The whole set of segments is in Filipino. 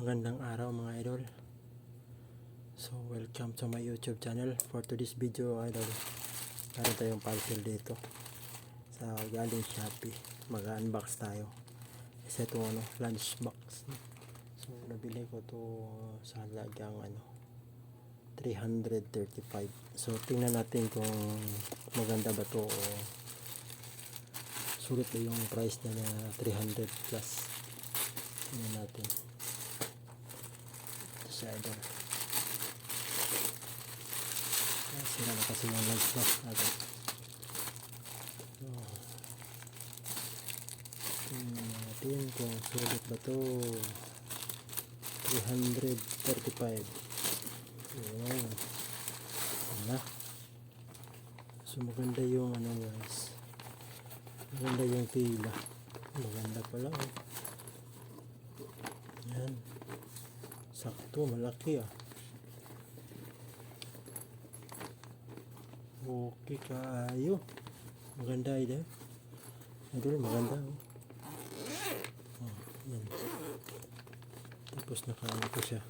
Magandang araw mga idol. So welcome to my YouTube channel. For today's video idol, meron tayong parcel dito sa galing Shopee. Mag-unbox tayo. Isa itong lunch box. So nabili ko to sa halagang 335. So tingnan natin kung maganda ba to o sulit ba yung price niya na 300 plus. Tingnan natin siya idol. Sira na kasi yung lunch box natin. So tingnan natin kung sulit ba to. 335. Ayan. Wala. So maganda yung guys. Maganda yung pila. Maganda pala Ayan. Sakto, malaki Okay kaayo. Maganda idol. Idol, maganda yan. Tapos nakaano ko siya.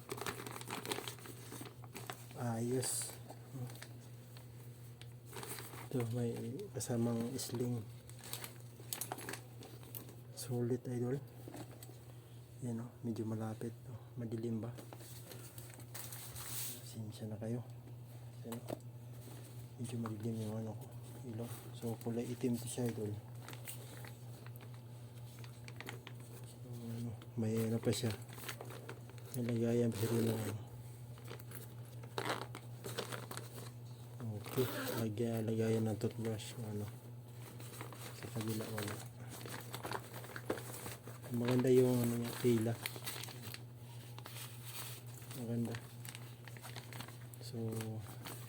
Ayos. Ito may kasamang sling. Sulit idol. Yan medyo malapit. Madilim ba? Sinsya na kayo. Yan medyo madilim yung ko. Ilaw. So kulay itim to siya idol. So, may pa siya. May lagayan pa rin okay. Lagayan ng toothbrush. Sa kabila wala. Maganda yung pila. Maganda. So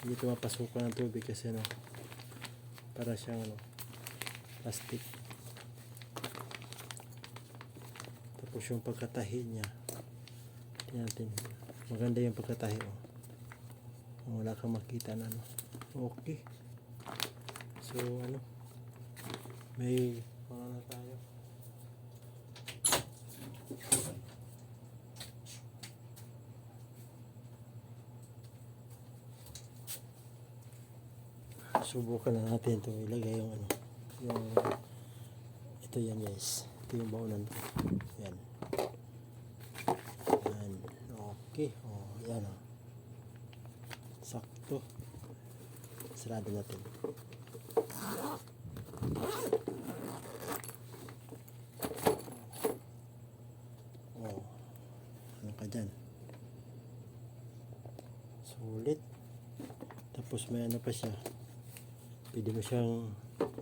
hindi ito mapasukan ng tubig kasi para siyang plastic. Tapos yung pagkatahi niya, tingnan natin. Maganda yung pagkatahi wala kang makita na okay. So may na tayo. Subukan na natin ito ilagay yung ito yan guys, ito yung baunan yan okay yan sakto. Sarado natin. Ano ka dyan, sulit. Tapos may pa siya, pwede mo siyang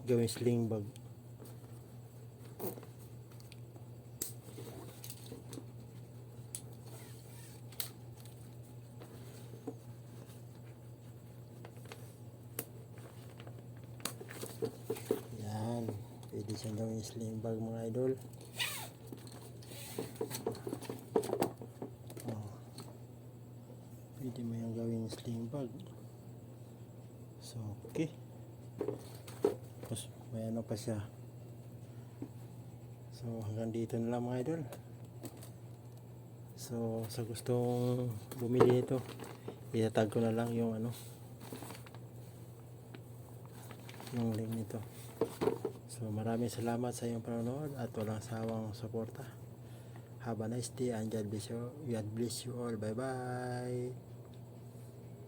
gawing sling bag. Yan, pwede siyang gawing sling bag mga idol. Pwede mo yung gawing sling bag. So okay. Tapos may pa siya. So hanggang dito na lang mga idol. So sa gustong bumili nito, itatag ko na lang yung yung link nito. So maraming salamat sa iyong panonood at walang sawang suporta. Have a nice day and God bless you all. Bye bye.